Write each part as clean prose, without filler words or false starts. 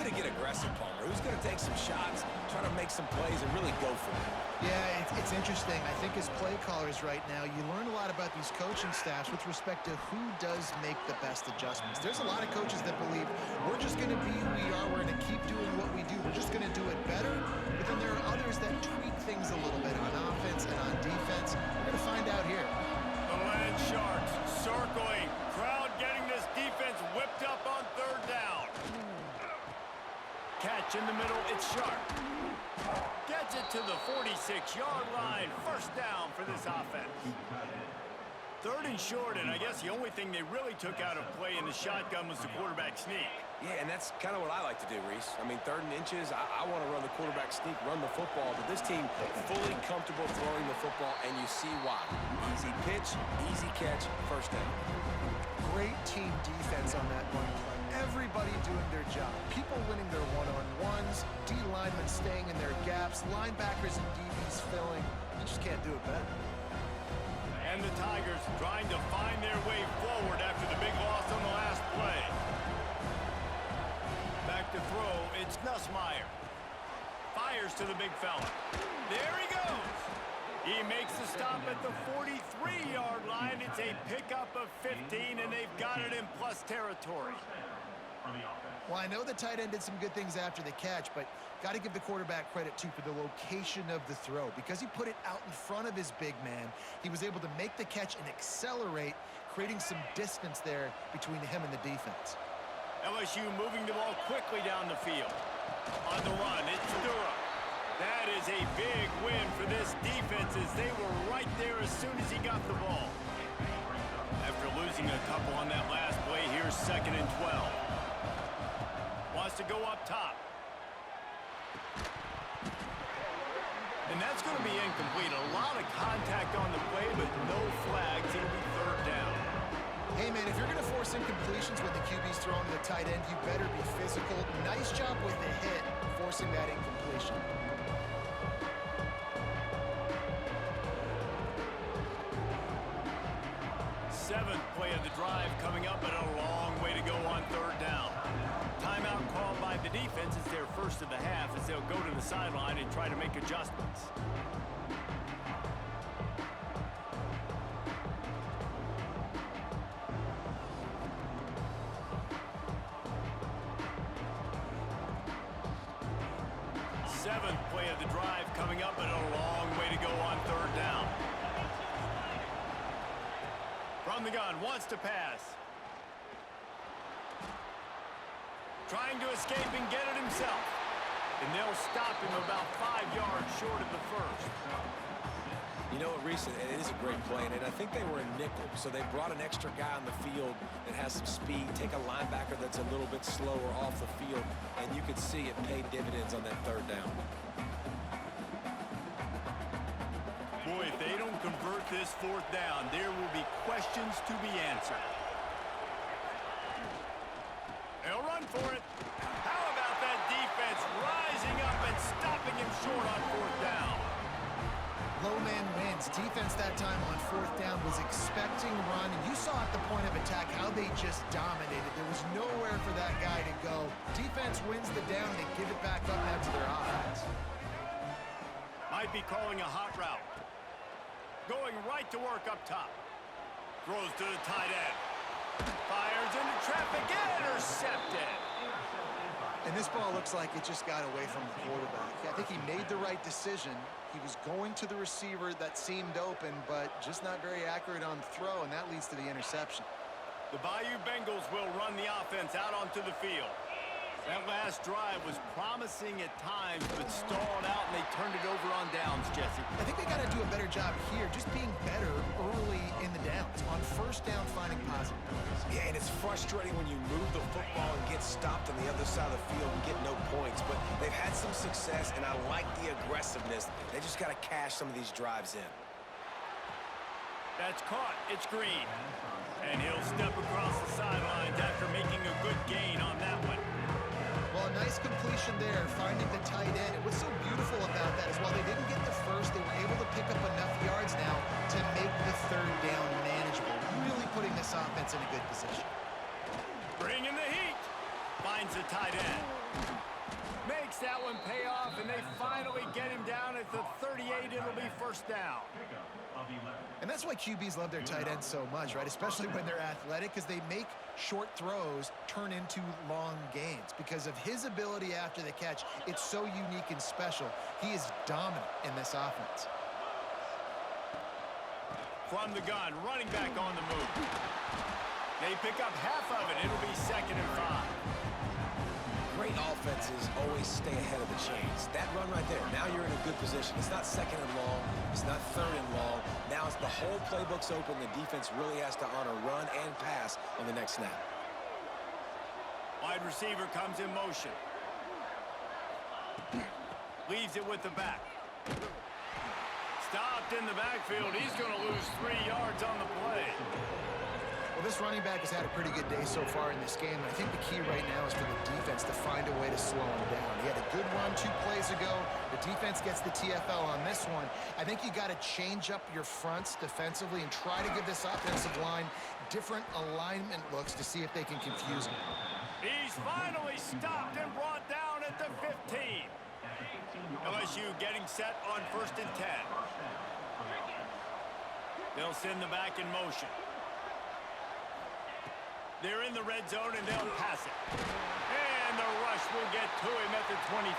going to get aggressive, Palmer? Who's going to take some shots, try to make some plays, and really go for it? Yeah, it's interesting. I think as play callers right now, you learn a lot about these coaching staffs with respect to who does make the best adjustments. There's a lot of coaches that believe we're just going to be who we are. We're going to keep doing what we do. We're just going to do it better. But then there are others that tweak things a little bit on offense and on defense. We're going to find out here. The Land Sharks circling. Crowd getting this defense whipped up on third down. Catch in the middle. It's Sharp. Gets it to the 46-yard line. First down for this offense. Third and short, and I guess the only thing they really took out of play in the shotgun was the quarterback sneak. Yeah, and that's kind of what I like to do, Reese. I mean, third and inches, I want to run the quarterback sneak, run the football, but this team fully comfortable throwing the football, and you see why. Easy pitch, easy catch, first down. Great team defense on that one play. Everybody doing their job. People winning their one-on-ones, D-linemen staying in their gaps, linebackers and DBs filling. You just can't do it better. And the Tigers trying to find their way forward after the big loss on the last play. Back to throw, it's Nussmeier. Fires to the big fella. There he goes. He makes the stop at the 43-yard line. It's a pickup of 15, and they've got it in plus territory. Well, I know the tight end did some good things after the catch, but got to give the quarterback credit, too, for the location of the throw. Because he put it out in front of his big man, he was able to make the catch and accelerate, creating some distance there between him and the defense. LSU moving the ball quickly down the field. On the run, it's Durham. That is a big win for this defense as they were right there as soon as he got the ball. After losing a couple on that last play, here's 2nd and 12. Wants to go up top. And that's going to be incomplete. A lot of contact on the play, but no flags. It'll be third down. Hey, man, if you're going to force incompletions when the QB's throwing the tight end, you better be physical. Nice job with the hit, forcing that incompletion. Seventh play of the drive coming up, but a long way to go on third down. Timeout called by the defense. It's their first of the half as they'll go to the sideline and try to make adjustments. Seventh play of the drive coming up, but a long way to go on third down. From the gun, wants to pass. Trying to escape and get it himself. And they'll stop him about 5 yards short of the first. You know what, Reese, it is a great play, and I think they were in nickel, so they brought an extra guy on the field that has some speed, take a linebacker that's a little bit slower off the field, and you could see it paid dividends on that third down. Boy, if they don't convert this fourth down, there will be questions to be answered. They'll run for it. How about that defense rising up and stopping him short on fourth down? Low man wins. Defense that time on fourth down was expecting run, and you saw at the point of attack how they just dominated. There was nowhere for that guy to go. Defense wins the down. They give it back up now to their offense. Might be calling a hot route. Going right to work up top. Throws to the tight end. Fires into traffic, intercepted. And this ball looks like it just got away from the quarterback. I think he made the right decision. He was going to the receiver that seemed open, but just not very accurate on the throw, and that leads to the interception. The Bayou Bengals will run the offense out onto the field. That last drive was promising at times, but stalled out, and they turned it over on downs, Jesse. I think they got to do a better job here, just being better early in the downs. On first down, finding positive points. Yeah, and it's frustrating when you move the football and get stopped on the other side of the field and get no points, but they've had some success, and I like the aggressiveness. They just got to cash some of these drives in. That's caught. It's Green. And he'll step across the sidelines after making a good gain on that one. Well, a nice completion there, finding the tight end. And what's so beautiful about that is while they didn't get the first, they were able to pick up enough yards now to make the third down manageable, really putting this offense in a good position. Bringing the heat. Finds the tight end. Makes that one pay off, and they finally get him down at the 38. It'll be first down. And that's why QBs love their tight ends so much, right? Especially when they're athletic, because they make short throws turn into long gains. Because of his ability after the catch, it's so unique and special. He is dominant in this offense. From the gun, running back on the move. They pick up half of it. It'll be 2nd and 5. Great offenses always stay ahead of the chains. That run right there, now you're in a good position. It's not 2nd and long. It's not 3rd and long. Now it's the whole playbook's open. The defense really has to honor run and pass on the next snap. Wide receiver comes in motion. Leaves it with the back. Stopped in the backfield. He's going to lose 3 yards on the play. Well, this running back has had a pretty good day so far in this game, and I think the key right now is for the defense to find a way to slow him down. He had a good run 2 plays ago. The defense gets the TFL on this one. I think you got to change up your fronts defensively and try to give this offensive line different alignment looks to see if they can confuse him. He's finally stopped and brought down at the 15. LSU getting set on 1st and 10. They'll send the back in motion. They're in the red zone, and they'll pass it. And the rush will get to him at the 25.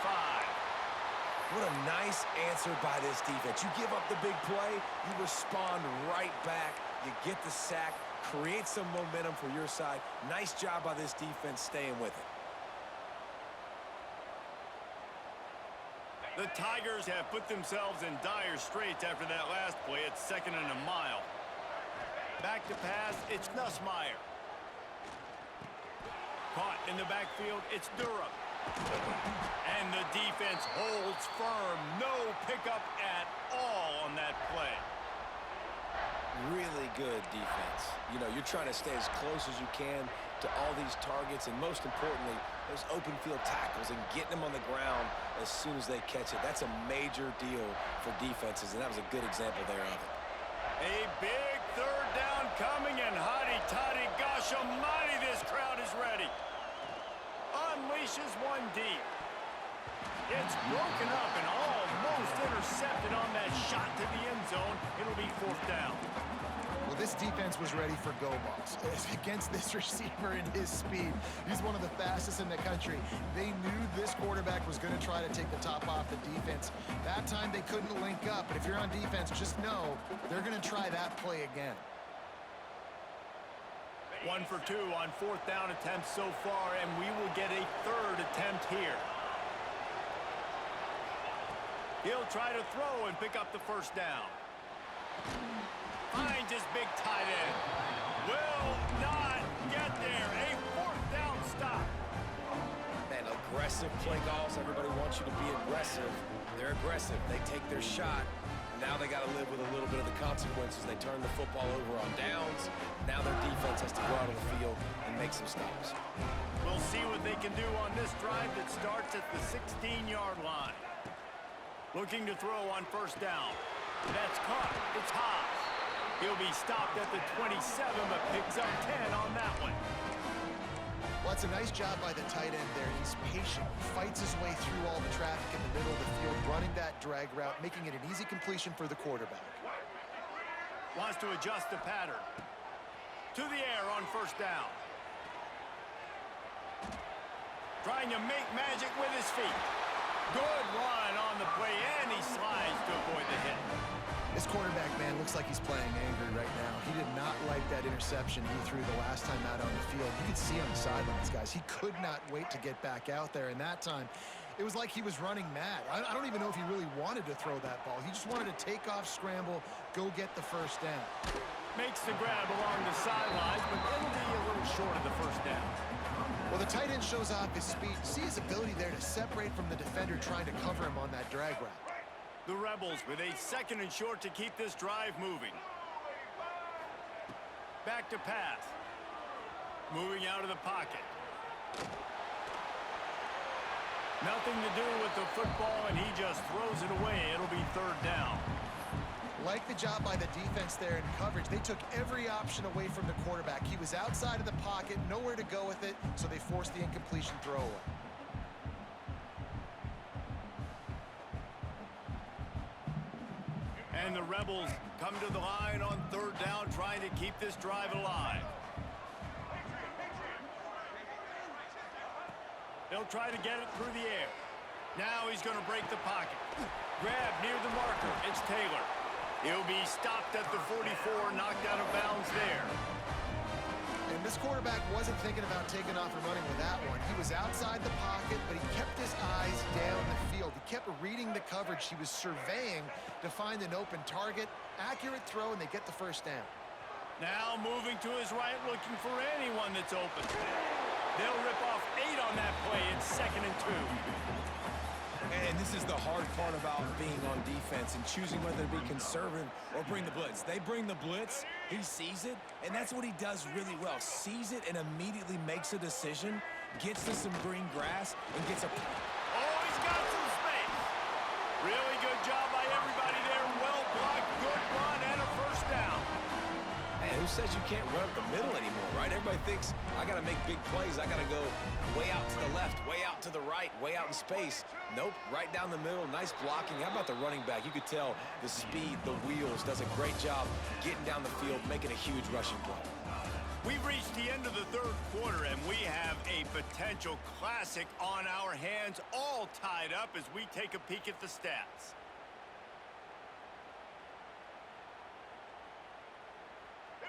What a nice answer by this defense. You give up the big play, you respond right back. You get the sack, create some momentum for your side. Nice job by this defense staying with it. The Tigers have put themselves in dire straits after that last play. It's 2nd and a mile. Back to pass, it's Nussmeier. Caught in the backfield, it's Durham. And the defense holds firm. No pickup at all on that play. Really good defense. You know, you're trying to stay as close as you can to all these targets, and most importantly, those open field tackles and getting them on the ground as soon as they catch it. That's a major deal for defenses, and that was a good example there of it. A big 3rd down coming, and hotty-toddy, gosh almighty, this crowd is ready. Unleashes one deep. It's broken up and almost intercepted on that shot to the end zone. It'll be 4th down. Well, this defense was ready for go balls. Against this receiver and his speed, he's one of the fastest in the country. They knew this quarterback was going to try to take the top off the defense. That time they couldn't link up, but if you're on defense, just know they're going to try that play again. 1 for 2 on 4th down attempts so far, and we will get a 3rd attempt here. He'll try to throw and pick up the 1st down. Finds his big tight end. Will not get there. A 4th down stop. Man, aggressive play calls. Everybody wants you to be aggressive. They're aggressive. They take their shot. Now they got to live with a little bit of the consequences. They turn the football over on downs. Now their defense has to go out on the field and make some stops. We'll see what they can do on this drive that starts at the 16-yard line. Looking to throw on 1st down. That's caught. It's Haas. He'll be stopped at the 27, but picks up 10 on that one. Well, it's a nice job by the tight end there. He's patient, fights his way through all the traffic in the middle of the field, running that drag route, making it an easy completion for the quarterback. Wants to adjust the pattern. To the air on 1st down. Trying to make magic with his feet. Good run on the play, and he slides to avoid the hit. This quarterback, man, looks like he's playing angry right now. He did not like that interception he threw the last time out on the field. You could see on the sidelines, guys. He could not wait to get back out there, and that time, it was like he was running mad. I don't even know if he really wanted to throw that ball. He just wanted to take off, scramble, go get the 1st down. Makes the grab along the sidelines, but it'll be a little short of the 1st down. Well, the tight end shows off his speed. See his ability there to separate from the defender trying to cover him on that drag route. The Rebels with a 2nd and short to keep this drive moving. Back to pass. Moving out of the pocket. Nothing to do with the football, and he just throws it away. It'll be 3rd down. Like the job by the defense there in coverage. They took every option away from the quarterback. He was outside of the pocket, nowhere to go with it, so they forced the incompletion throwaway. And the Rebels come to the line on third down, trying to keep this drive alive. They'll try to get it through the air. Now he's going to break the pocket. Grab near the marker. It's Taylor. He'll be stopped at the 44, knocked out of bounds there. And this quarterback wasn't thinking about taking off and running with that one. He was outside the pocket, but he kept his eyes down the field. He kept reading the coverage. He was surveying to find an open target. Accurate throw, and they get the first down. Now moving to his right, looking for anyone that's open. They'll rip off 8 on that play. It's 2nd and 2. And this is the hard part about being on defense and choosing whether to be conservative or bring the blitz. They bring the blitz, he sees it, and that's what he does really well. Sees it and immediately makes a decision, gets to some green grass, and gets a... Oh, he's got some space. Really good job by everybody there. Well blocked, good run, and a first down. Hey, who says you can't run up the middle anymore, right? Everybody thinks, I got to make big plays. I got to go way out to the left, way out to the right, way out in space. Nope, right down the middle, nice blocking. How about the running back? You could tell the speed, the wheels, does a great job getting down the field, making a huge rushing play. We've reached the end of the third quarter, and we have a potential classic on our hands, all tied up as we take a peek at the stats.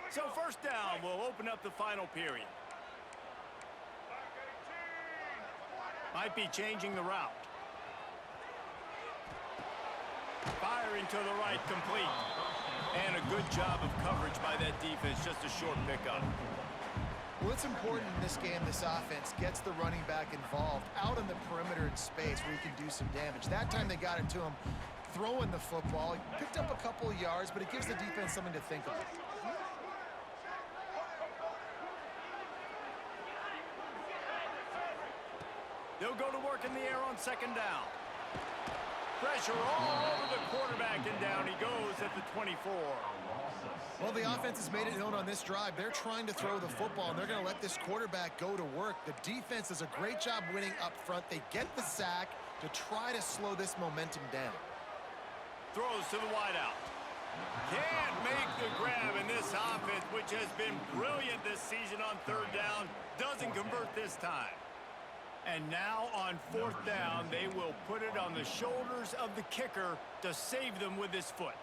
So first down will open up the final period. Might be changing the route. Firing to the right, complete. And a good job of coverage by that defense, just a short pickup. Well, it's important in this game, this offense gets the running back involved out on the perimeter in space where he can do some damage. That time they got it to him throwing the football. He picked up a couple of yards, but it gives the defense something to think about. They'll go to work in the air on second down. Pressure all over the quarterback, and down he goes at the 24. Well, the offense has made it known on this drive. They're trying to throw the football, and they're going to let this quarterback go to work. The defense does a great job winning up front. They get the sack to try to slow this momentum down. Throws to the wideout. Can't make the grab in this offense, which has been brilliant this season on third down. Doesn't convert this time. And now on fourth down, they will put it on the shoulders of the kicker to save them with his foot.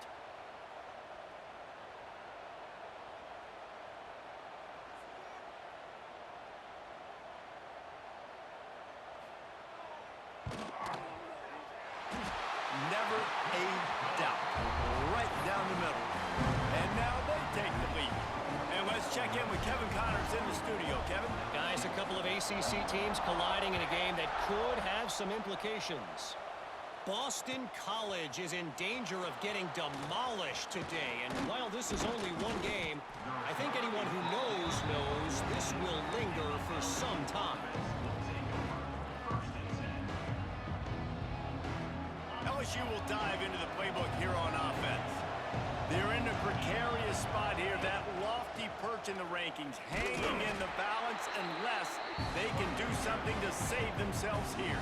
Never a doubt. Right down the middle. And now they take the lead. And let's check in with Kevin Connors in the studio. Kevin? Guys, a couple of ACC teams colliding in a game that could have some implications. Boston College is in danger of getting demolished today. And while this is only one game, I think anyone who knows this will linger for some time. LSU will dive into the playbook here on offense. They're in a precarious spot here, that lofty perch in the rankings, hanging in the balance unless they can do something to save themselves here.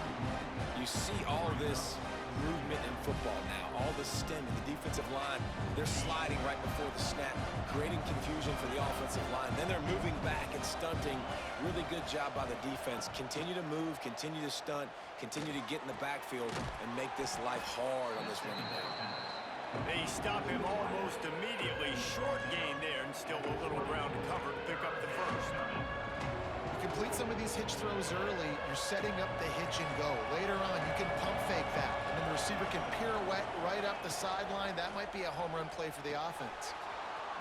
You see all this movement in football now, all the stemming, the defensive line, they're sliding right before the snap, creating confusion for the offensive line. Then they're moving back and stunting. Really good job by the defense. Continue to move, continue to stunt, continue to get in the backfield and make this life hard on this running back. They stop him almost immediately. Short gain there, and still a little ground to cover to pick up the first. You complete some of these hitch throws early, you're setting up the hitch and go. Later on, you can pump fake that, and then the receiver can pirouette right up the sideline. That might be a home run play for the offense.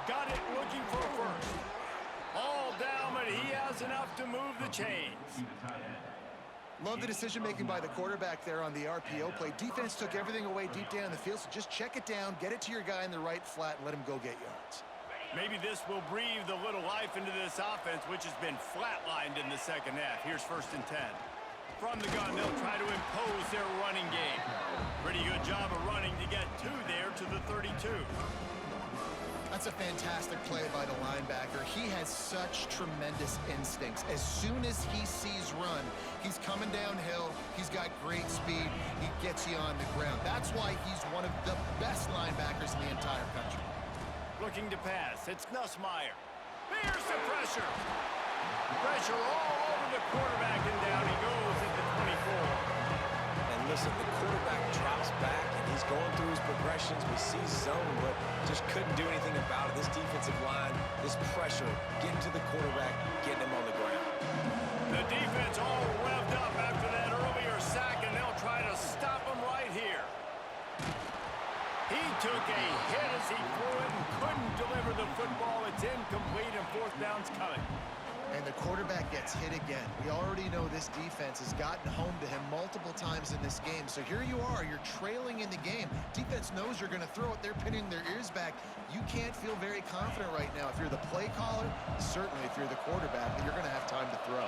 Got it, looking for a first. All down, but he has enough to move the chains. Love the decision-making by the quarterback there on the RPO play. Defense took everything away deep down the field, so just check it down, get it to your guy in the right flat, and let him go get yards. Maybe this will breathe a little life into this offense, which has been flatlined in the second half. Here's 1st and 10. From the gun, they'll try to impose their running game. Pretty good job of running to get 2 there to the 32. I That's a fantastic play by the linebacker. He has such tremendous instincts. As soon as he sees run, he's coming downhill. He's got great speed. He gets you on the ground. That's why he's one of the best linebackers in the entire country. Looking to pass. It's Nussmeier. There's the pressure. Pressure all over the quarterback, and down he goes at the 24. And listen, the quarterback drops back, and he's going through his progressions. We see zone, but just couldn't do anything about it. This defensive line, this pressure, getting to the quarterback, getting him on the ground. The defense all revved up after that earlier sack, and they'll try to stop him right here. He took a hit as he threw it and couldn't deliver the football. It's incomplete, and fourth down's coming. And the quarterback gets hit again. We already know this defense has gotten home to him multiple times in this game. So here you are, you're trailing in the game. Defense knows you're going to throw it. They're pinning their ears back. You can't feel very confident right now. If you're the play caller, certainly if you're the quarterback, that you're going to have time to throw.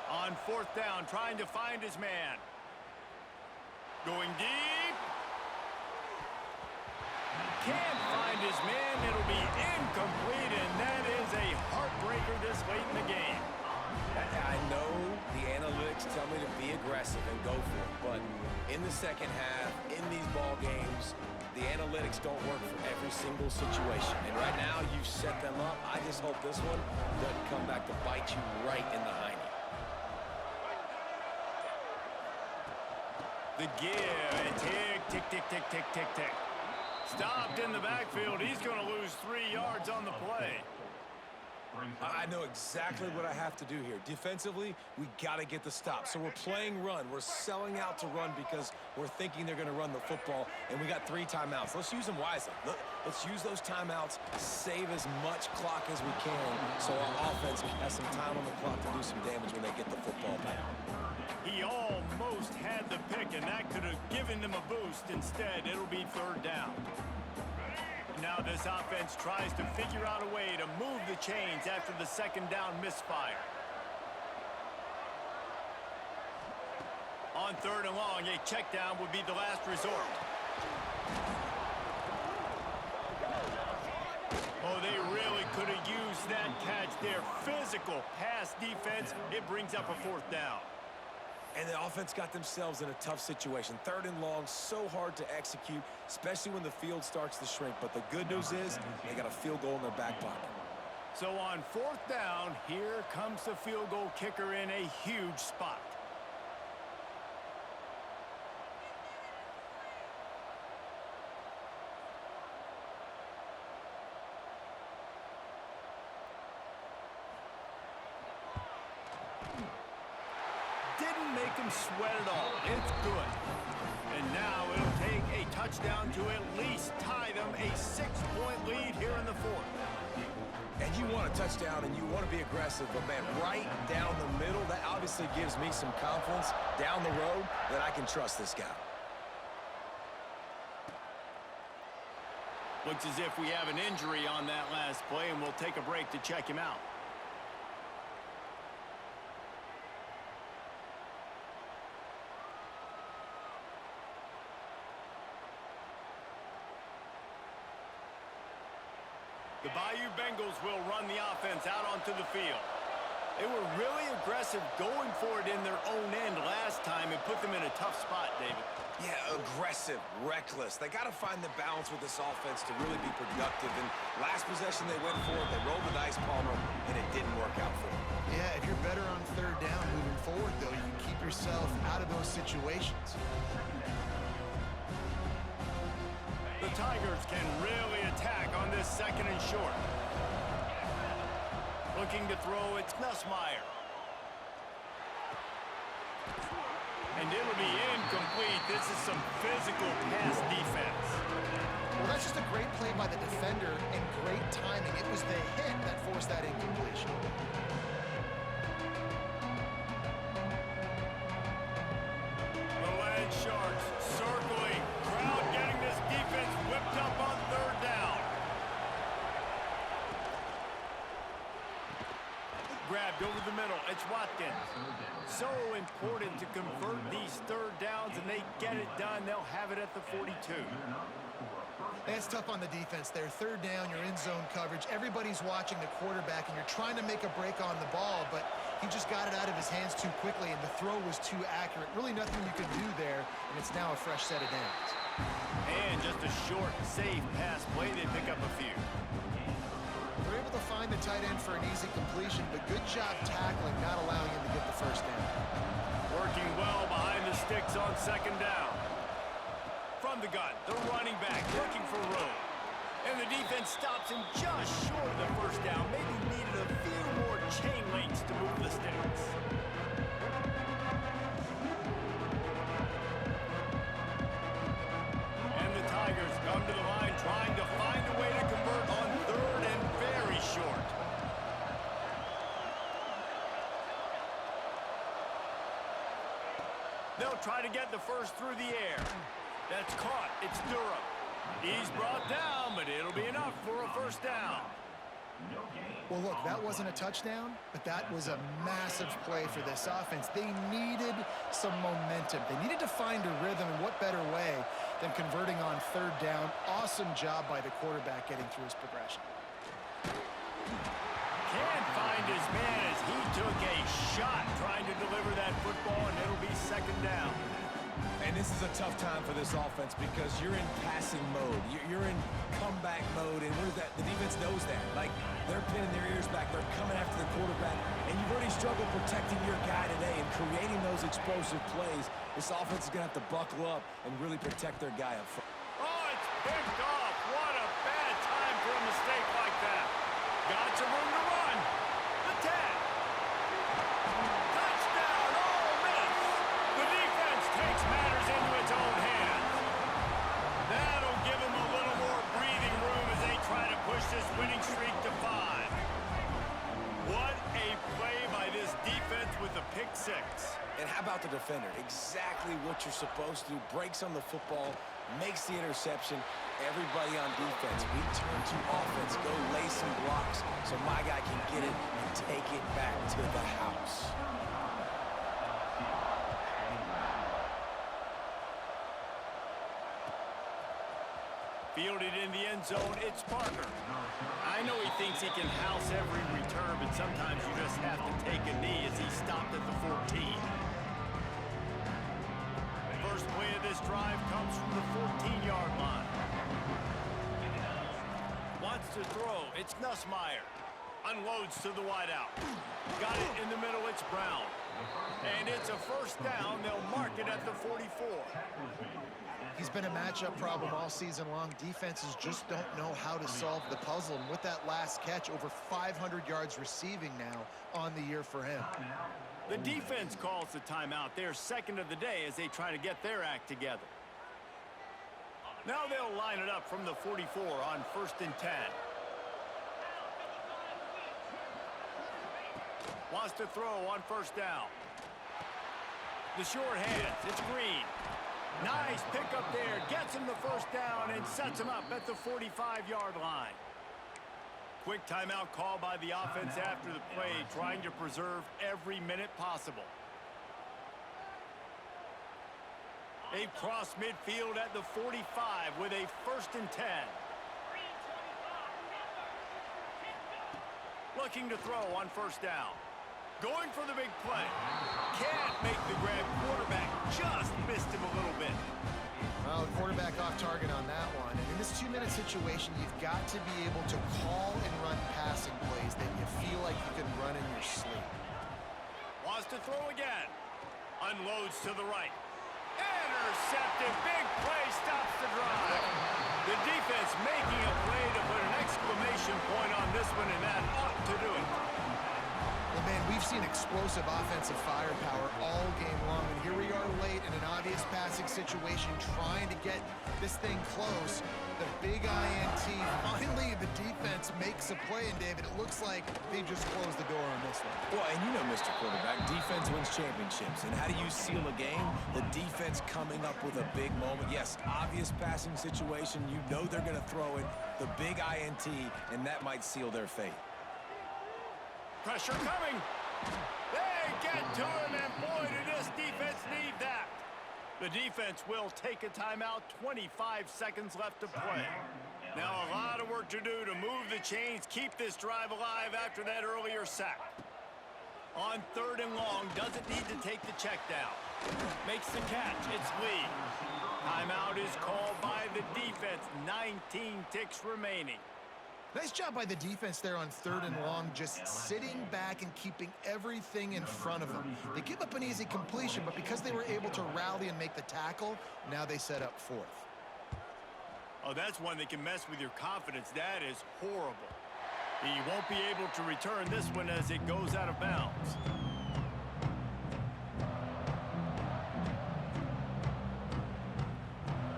On fourth down, trying to find his man. Going deep. Can't find his man. It'll be incomplete, and that is a heartbreaker this late in the game. I know the analytics tell me to be aggressive and go for it, but in the second half, in these ball games, the analytics don't work for every single situation. And right now, you've set them up. I just hope this one doesn't come back to bite you right in the hiney. The give, and tick, tick, tick, tick, tick, tick, tick. Stopped in the backfield. He's going to lose 3 yards on the play. I know exactly what I have to do here. Defensively, we got to get the stop. So we're playing run. We're selling out to run because we're thinking they're going to run the football, and we got 3 timeouts. Let's use them wisely. Let's use those timeouts, save as much clock as we can so our offense has some time on the clock to do some damage when they get the football back. He almost had the pick, and that could have given them a boost. Instead, it'll be third down. Now this offense tries to figure out a way to move the chains after the second down misfire. On third and long, a check down would be the last resort. Oh, they really could have used that catch there. Physical pass defense. It brings up a fourth down. And the offense got themselves in a tough situation. Third and long, so hard to execute, especially when the field starts to shrink. But the good news is they got a field goal in their back pocket. So on fourth down, here comes the field goal kicker in a huge spot. Didn't make him sweat at all. It's good. And now it'll take a touchdown to at least tie them a 6-point lead here in the fourth. And you want a touchdown and you want to be aggressive, but man, right down the middle, that obviously gives me some confidence down the road that I can trust this guy. Looks as if we have an injury on that last play, and we'll take a break to check him out. The Bayou Bengals will run the offense out onto the field. They were really aggressive going for it in their own end last time and put them in a tough spot, David. Yeah, aggressive, reckless. They got to find the balance with this offense to really be productive. And last possession they went for it, they rolled the dice, Palmer, and it didn't work out for them. Yeah, if you're better on third down moving forward, though, you can keep yourself out of those situations. The Tigers can really attack on this second and short. Looking to throw, it's Nussmeier. And it'll be incomplete. This is some physical pass defense. Well, that's just a great play by the defender and great timing. It was the hit that forced that incompletion. The Land Sharks circling. Crowd getting this defense whipped up on third down. grabbed over the middle. It's Watkins. So important to convert these third downs, and they get it done. They'll have it at the 42. It's tough on the defense there. Third down, you're in zone coverage. Everybody's watching the quarterback, and you're trying to make a break on the ball, but he just got it out of his hands too quickly, and the throw was too accurate. Really nothing you could do there, and it's now a fresh set of downs. And just a short, safe pass play. They pick up a few. They're able to find the tight end for an easy completion, but good job tackling, not allowing him to get the first down. Working well behind the sticks on second down. From the gun, the running back looking for room. And the defense stops him just short of the first down. Maybe needed a few more chain links to move the sticks. And the Tigers come to the line trying to find a way to convert on third and very short. They'll try to get the first through the air. That's caught. It's Durham. He's brought down, but it'll be enough for a first down. Well, look, that wasn't a touchdown, but that was a massive play for this offense. They needed some momentum. They needed to find a rhythm, and what better way than converting on third down. Awesome job by the quarterback getting through his progression. Can't find his man as he took a shot trying to deliver that football, and it'll be second down. And this is a tough time for this offense because you're in passing mode. You're in comeback mode, and what is that? The defense knows that. Like, they're pinning their ears back. They're coming after the quarterback, and you've already struggled protecting your guy today and creating those explosive plays. This offense is going to have to buckle up and really protect their guy up front. Oh, it's picked off. What a bad time for a mistake like that. Got some room to run. The 10. Touchdown, Ole Miss. The defense takes matters into its own hands. That'll give them a little more breathing room as they try to push this winning streak to 5. What a play by this defense with a pick 6. And how about the defender? Exactly what you're supposed to do. Breaks on the football, makes the interception. Everybody on defense, we turn to offense. Go lay some blocks so my guy can get it and take it back to the house. Fielded in the end zone, it's Parker. I know he thinks he can house every return, but sometimes you just have to take a knee as he stopped at the 14. First play of this drive comes from the 14-yard line. Wants to throw, it's Nussmeier. Unloads to the wideout. Got it in the middle, it's Brown. And it's a first down, they'll mark it at the 44. He's been a matchup problem all season long. Defenses just don't know how to solve the puzzle. And with that last catch, over 500 yards receiving now on the year for him. The defense calls the timeout. They're second of the day as they try to get their act together. Now they'll line it up from the 44 on 1st and 10. Wants to throw on first down. The short hands, it's Green. Nice pickup there, gets him the first down and sets him up at the 45-yard line. Quick timeout call by the offense after the play, trying to preserve every minute possible. They've crossed midfield at the 45 with a 1st and 10. Looking to throw on first down. Going for the big play. Can't make the grab. Quarterback just missed him a little bit. Well, the quarterback off target on that one. And in this 2-minute situation, you've got to be able to call and run passing plays that you feel like you can run in your sleep. Wants to throw again. Unloads to the right. Intercepted. Big play stops the drive. The defense making a play to put an exclamation point on this one, and that ought to do it. Well, man, we've seen explosive offensive firepower all game long, and here we are late in an obvious passing situation trying to get this thing close. The big INT, finally the defense makes a play, and David, it looks like they've just closed the door on this one. Well, and you know, Mr. Quarterback, defense wins championships. And how do you seal a game? The defense coming up with a big moment. Yes, obvious passing situation. You know they're going to throw it. The big INT, and that might seal their fate. Pressure coming. They get to him, and boy, did this defense need that. The defense will take a timeout. 25 seconds left to play. Now a lot of work to do to move the chains, keep this drive alive after that earlier sack. On 3rd and long, doesn't need to take the check down. Makes the catch. It's Lee. Timeout is called by the defense. 19 ticks remaining. Nice job by the defense there on 3rd and long, just sitting back and keeping everything in front of them. They give up an easy completion, but because they were able to rally and make the tackle, now they set up 4th. Oh, that's one that can mess with your confidence. That is horrible. He won't be able to return this one as it goes out of bounds.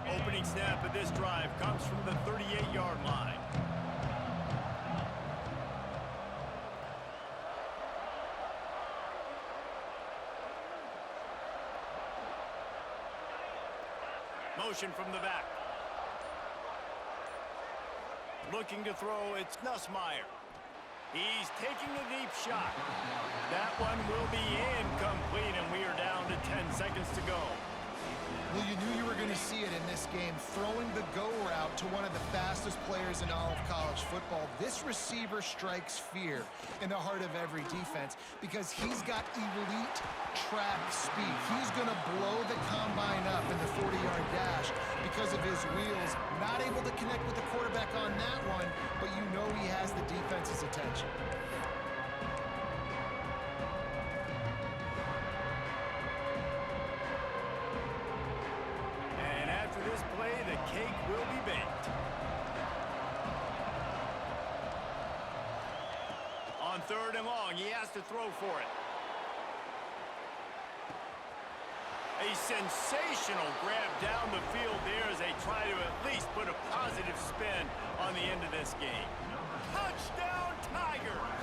Opening snap of this drive comes from the 38-yard line. Motion from the back. Looking to throw, it's Nussmeier. He's taking a deep shot. That one will be incomplete, and we are down to 10 seconds to go. Well, you knew you were going to see it in this game, throwing the go route to one of the fastest players in all of college football. This receiver strikes fear in the heart of every defense because he's got elite track speed. He's going to blow the combine up in the 40-yard dash because of his wheels. Not able to connect with the quarterback on that one, but you know he has the defense's attention. The cake will be baked. On 3rd and long, he has to throw for it. A sensational grab down the field there as they try to at least put a positive spin on the end of this game. Touchdown, Tigers!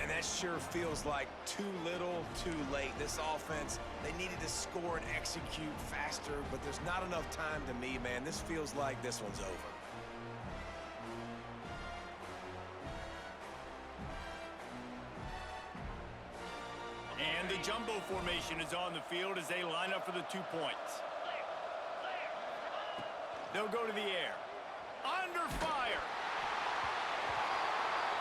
And that sure feels like too little, too late. This offense, they needed to score and execute faster, but there's not enough time to me, man. This feels like this one's over. And the jumbo formation is on the field as they line up for the 2 points. They'll go to the air. Under fire!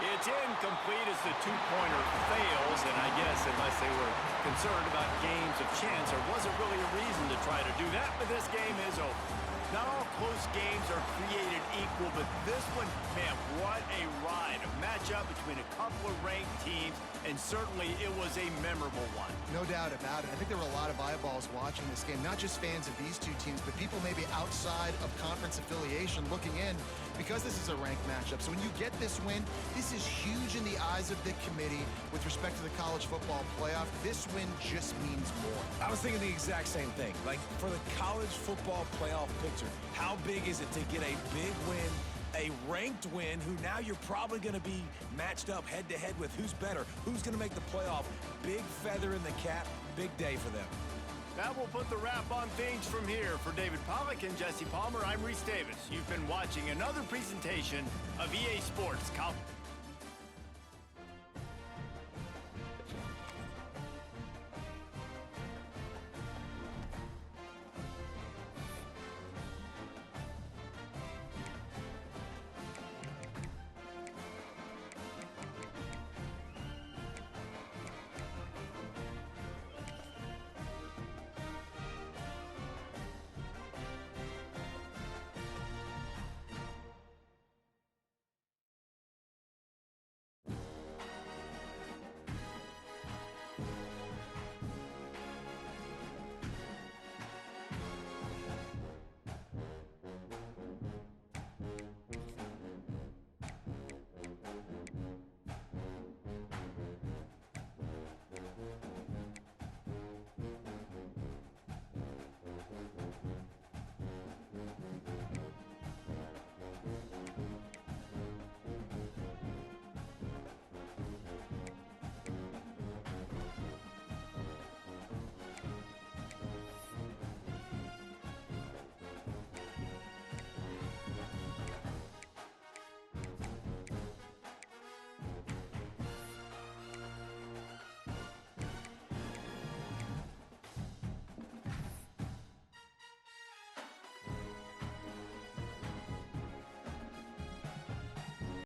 It's incomplete as the two-pointer fails, and I guess unless they were concerned about games of chance, there wasn't really a reason to try to do that, but this game is over. Not all close games are created equal, but this one, man, what a ride. A matchup between a couple of ranked teams, and certainly it was a memorable one. No doubt about it. I think there were a lot of eyeballs watching this game, not just fans of these two teams, but people maybe outside of conference affiliation looking in because this is a ranked matchup. So when you get this win, this is huge in the eyes of the committee with respect to the college football playoff. This win just means more. I was thinking the exact same thing. Like, for the college football playoff picture, how big is it to get a big win, a ranked win, who now you're probably going to be matched up head-to-head with who's better, who's going to make the playoff. Big feather in the cap, big day for them. That will put the wrap on things from here. For David Pollack and Jesse Palmer, I'm Reese Davis. You've been watching another presentation of EA Sports College.